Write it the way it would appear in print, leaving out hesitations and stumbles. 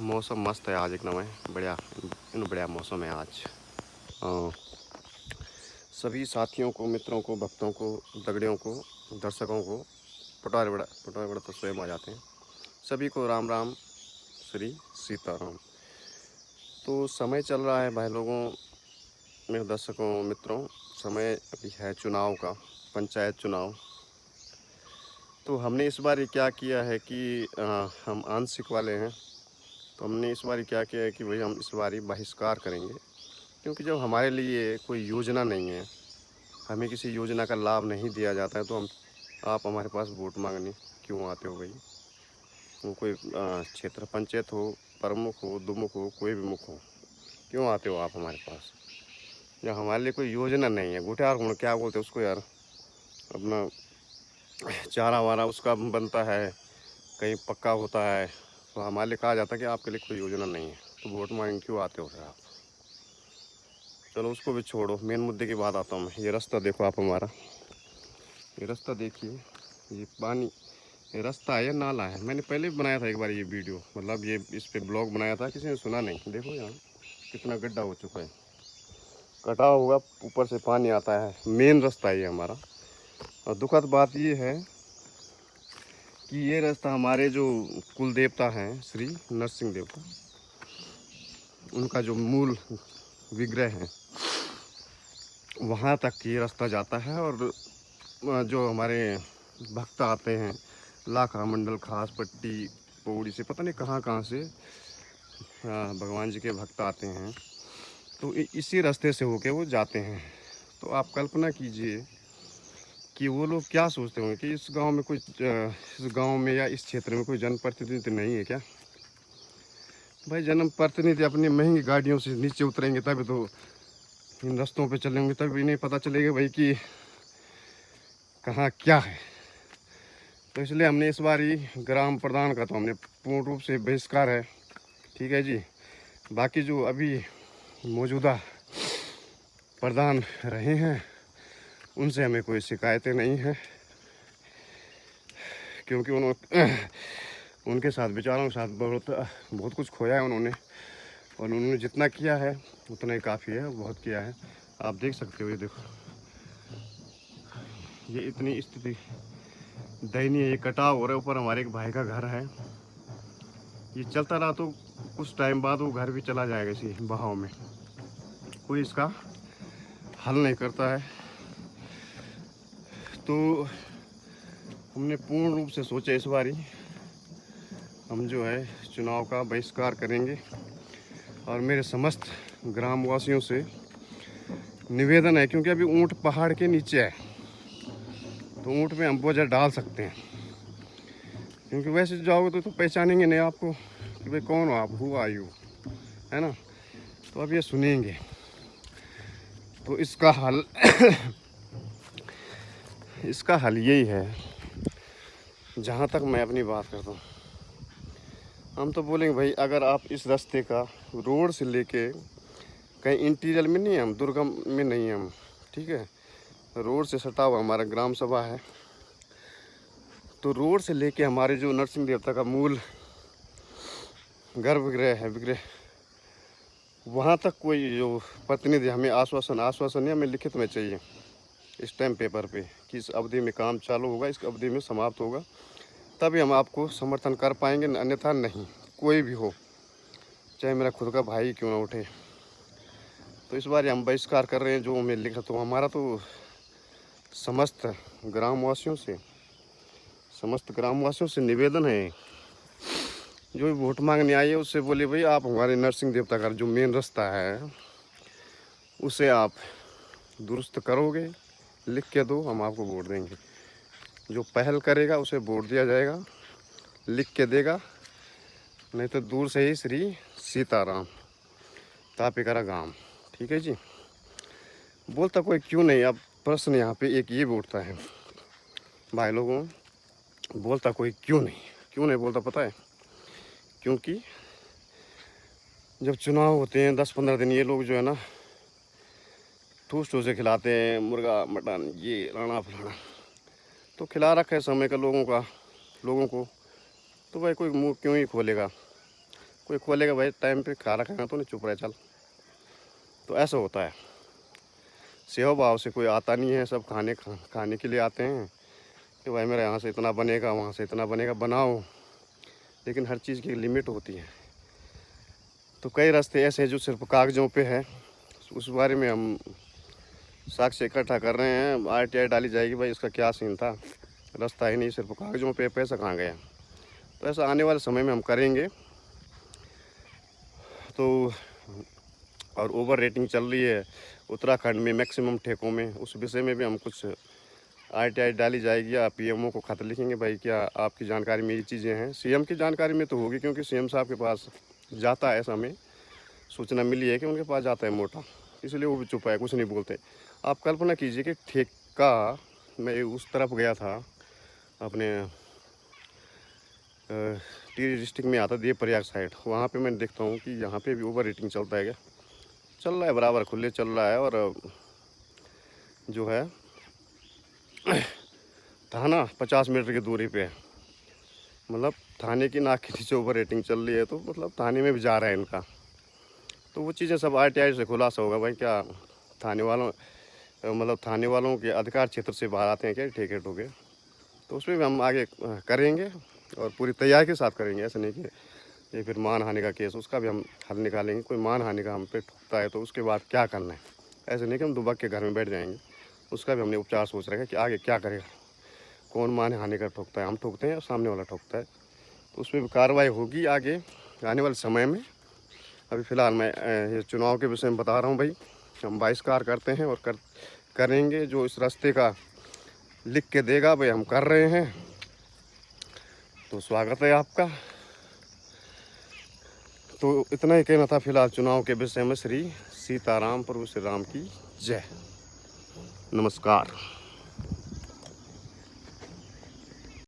मौसम मस्त है आज एकदम है बढ़िया। बढ़िया मौसम है आज। हाँ, सभी साथियों को, मित्रों को, भक्तों को, दगड़ियों को, दर्शकों को पटवारी बड़ा तो स्वयं आ जाते हैं। सभी को राम राम, श्री सीताराम। तो समय चल रहा है भाई लोगों, मेरे दर्शकों, मित्रों। समय अभी है चुनाव का, पंचायत चुनाव। तो हमने इस बार ये क्या किया है कि हम आंशिक वाले हैं। तो हमने इस बार क्या किया है कि भाई हम इस बार बहिष्कार करेंगे, क्योंकि जब हमारे लिए कोई योजना नहीं है, हमें किसी योजना का लाभ नहीं दिया जाता है, तो हम आप हमारे पास वोट मांगने क्यों आते हो भाई। वो कोई क्षेत्र पंचायत हो, प्रमुख हो, दुमुख हो, कोई भी मुख हो, क्यों आते हो आप हमारे पास जब हमारे लिए कोई योजना नहीं है। गुटियार गुण क्या बोलते हैं उसको यार, अपना चारा वारा उसका बनता है, कहीं पक्का होता है। तो हमारे लिए कहा जाता है कि आपके लिए कोई योजना नहीं है, तो वोट मांगने क्यों आते हो फिर आप। चलो उसको भी छोड़ो, मेन मुद्दे की बात आता हूँ मैं। ये रास्ता देखो आप हमारा, ये रास्ता देखिए, ये पानी, ये रास्ता है या नाला है। मैंने पहले भी बनाया था एक बार ये वीडियो, मतलब ये इस पे ब्लॉग बनाया था, किसी ने सुना नहीं। देखो यहाँ कितना गड्ढा हो चुका है, कटा हुआ, ऊपर से पानी आता है। मेन रास्ता है ये हमारा। और दुखद बात ये है कि ये रास्ता हमारे जो कुल देवता हैं श्री नरसिंह देवता, उनका जो मूल विग्रह है, वहाँ तक ये रास्ता जाता है। और जो हमारे भक्त आते हैं, लाखा मंडल, खास पट्टी, पौड़ी से, पता नहीं कहाँ कहाँ से भगवान जी के भक्त आते हैं, तो इसी रास्ते से होके वो जाते हैं। तो आप कल्पना कीजिए कि वो लोग क्या सोचते होंगे कि इस गांव में इस गांव में या इस क्षेत्र में कोई जनप्रतिनिधि नहीं है क्या। भाई जनप्रतिनिधि अपनी महंगी गाड़ियों से नीचे उतरेंगे तभी तो इन रास्तों पे चलेंगे, तभी नहीं पता चलेगा भाई कि कहाँ क्या है। तो इसलिए हमने इस बार ही ग्राम प्रधान का तो हमने पूर्ण रूप से बहिष्कार है, ठीक है जी। बाकी जो अभी मौजूदा प्रधान रहे हैं उनसे हमें कोई शिकायतें नहीं हैं, क्योंकि उन्होंने उनके साथ विचारों के साथ बहुत कुछ खोया है उन्होंने, और उन्होंने जितना किया है उतना ही काफ़ी है, बहुत किया है। आप देख सकते हो, ये देखो, ये इतनी स्थिति दयनीय, ये कटाव हो रहा है। ऊपर हमारे एक भाई का घर है, ये चलता रहा तो कुछ टाइम बाद वो घर भी चला जाएगा इसी बहाव में। कोई इसका हल नहीं करता है। तो हमने पूर्ण रूप से सोचा इस बारी हम जो है चुनाव का बहिष्कार करेंगे। और मेरे समस्त ग्रामवासियों से निवेदन है, क्योंकि अभी ऊँट पहाड़ के नीचे है, तो ऊँट में हम बोझा डाल सकते हैं, क्योंकि वैसे जाओगे तो पहचानेंगे नहीं आपको कि भाई कौन हो आप, हु आर यू, है ना। तो अब ये सुनेंगे। तो इसका हल इसका हल यही है, जहाँ तक मैं अपनी बात करता हूँ, हम तो बोलेंगे भाई अगर आप इस रास्ते का रोड से लेके कहीं इंटीरियर में नहीं है, हम दुर्गम में नहीं है हम, ठीक है, रोड से सटा हुआ हमारा ग्राम सभा है। तो रोड से लेके हमारे जो नरसिंह देवता का मूल गर्भगृह है, विग्रह, वहाँ तक कोई जो प्रतिनिधि हमें आश्वासन नहीं, हमें लिखित में चाहिए स्टैम्प पेपर पे कि इस अवधि में काम चालू होगा, इस अवधि में समाप्त होगा, तभी हम आपको समर्थन कर पाएंगे, अन्यथा नहीं। कोई भी हो, चाहे मेरा खुद का भाई क्यों ना उठे। तो इस बार हम बहिष्कार कर रहे हैं, जो हमें लिखा। तो हमारा तो समस्त ग्रामवासियों से निवेदन है, जो भी वोट मांगने आई है उससे बोले भाई आप हमारे नरसिंह देवता का जो मेन रास्ता है उसे आप दुरुस्त करोगे, लिख के दो, हम आपको वोट देंगे। जो पहल करेगा उसे वोट दिया जाएगा, लिख के देगा, नहीं तो दूर से ही श्री सीताराम, तापिकरा गांव, ठीक है जी। बोलता कोई क्यों नहीं। अब प्रश्न यहाँ पे एक ये उठता है भाई लोगों, बोलता कोई क्यों नहीं बोलता, पता है क्योंकि जब चुनाव होते हैं 10-15 दिन, ये लोग जो है ना ठूस ठूसे खिलाते हैं, मुर्गा मटन ये राना फलाना, तो खिला रखा है समय का लोगों को। तो भाई कोई मुंह क्यों ही खोलेगा, कोई खोलेगा भाई टाइम पे खा रखा तो नहीं, चुप रहे चल। तो ऐसा होता है, सेवा भाव से कोई आता नहीं है, सब खाने के लिए आते हैं कि भाई मेरा यहाँ से इतना बनेगा, वहाँ से इतना बनेगा, बनाओ। लेकिन हर चीज़ की लिमिट होती है। तो कई रास्ते ऐसे हैं जो सिर्फ कागज़ों पे है, उस बारे में हम साक्ष्य इकट्ठा कर रहे हैं। RTI डाली जाएगी भाई, इसका क्या सीन था, रास्ता ही नहीं, सिर्फ कागज़ों पे, पैसा कहाँ गया। तो ऐसा आने वाले समय में हम करेंगे। तो और ओवर रेटिंग चल रही है उत्तराखंड में मैक्सिमम ठेकों में, उस विषय में भी हम कुछ RTI डाली जाएगी या PMO को खत लिखेंगे भाई क्या आपकी जानकारी में ये चीज़ें हैं। CM की जानकारी में तो होगी, क्योंकि CM साहब के पास जाता है, ऐसा हमें सूचना मिली है कि उनके पास जाता है मोटा, इसलिए वो भी चुप है, कुछ नहीं बोलते। आप कल्पना कीजिए कि ठेका, मैं उस तरफ गया था अपने टिहरी डिस्ट्रिक्ट में आता देवप्रयाग साइड, वहाँ पे मैं देखता हूँ कि यहाँ पे भी ओवर रेटिंग चलता है, क्या चल रहा है, बराबर खुले चल रहा है। और जो है थाना 50 मीटर की दूरी पे है, मतलब थाने की नाक के नीचे ओवर रेटिंग चल रही है, तो मतलब थाने में भी जा रहा है इनका। तो वो चीज़ें सब RTI से खुलासा होगा भाई, क्या थाने वालों मतलब थाने वालों के अधिकार क्षेत्र से बाहर आते हैं क्या ठेके ठोके। तो उसमें भी हम आगे करेंगे और पूरी तैयारी के साथ करेंगे। ऐसा नहीं कि ये फिर मानहानि का केस, उसका भी हम हल निकालेंगे। कोई मानहानि का हम पे ठुकता है तो उसके बाद क्या करना है, ऐसे नहीं कि हम दुबक के घर में बैठ जाएंगे। उसका भी हमने उपचार सोच रखा है कि आगे क्या करेगा, कौन मानहानि का ठोकता है, हम ठोकते हैं या सामने वाला ठोकता है। तो उसमें भी कार्रवाई होगी आगे आने वाले समय में। अभी फ़िलहाल मैं ये चुनाव के विषय में बता रहा हूँ भाई, हम बहिष्कार करते हैं और करेंगे। जो इस रास्ते का लिख के देगा भाई हम कर रहे हैं, तो स्वागत है आपका। तो इतना ही कहना था फिलहाल चुनाव के विषय में। श्री सीताराम प्रभु श्री राम की जय। नमस्कार।